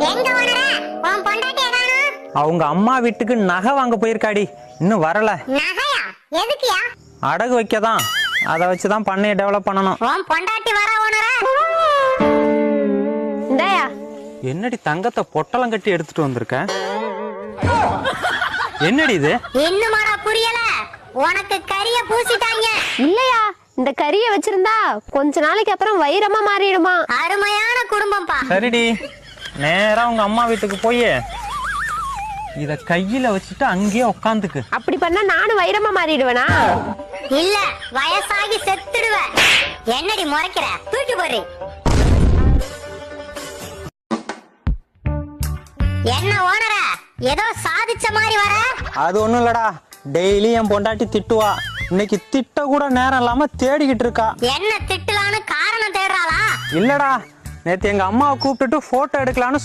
எங்க ஓனர உன் பொண்டாட்டிய காணோம்? அவங்க அம்மா வீட்டுக்கு நகை வாங்க போயிருக்காடி, இன்னும் வரல. நகையா? எதுக்குயா? அடகு வைக்கதான், அதை வச்சுதான் பண்ணையை டெவலப் பண்ணணும். உன் பொண்டாட்டி வர ஓனர. இந்தாயா. என்னடி தங்கத்தை பொட்டலம் கட்டி எடுத்துட்டு வந்திருக்க? என்னடி இது? இன்னுமாடா புரியல? உனக்கு கரிய பூசிட்டாங்க. இல்லையா, இந்த கறியை வச்சிருந்தா கொஞ்ச நாளைக்கு அப்புறம் வைரமா மாறிடுமா. அருமையான குடும்பம்பா. சரிடி, நேரா உங்க அம்மா வீட்டுக்கு போய் இத கையில வச்சுட்டு அங்கேயே உட்காந்துக்கு. அப்படி பண்ணா நானும் வைரமா மாறிடுவேனா? இல்ல, வயசாகி செத்துடுவ. என்னடி முறைக்கிற? தூக்கி போடு. என்ன ஓனர, ஏதோ சாதிச்ச மாதிரி வர? அது ஒண்ணும் இல்லடா, டெய்லி என் பொண்டாட்டி திட்டுவா. இன்னைக்கு திட்ட கூட நேரம் இல்லாம தேடிக்கிட்டு இருக்கா. என்ன திட்டலான்னு காரணம் தேடுறாளா? இல்லடா, நேத்து எங்க அம்மாவை கூப்பிட்டுட்டு போட்டோ எடுக்கலான்னு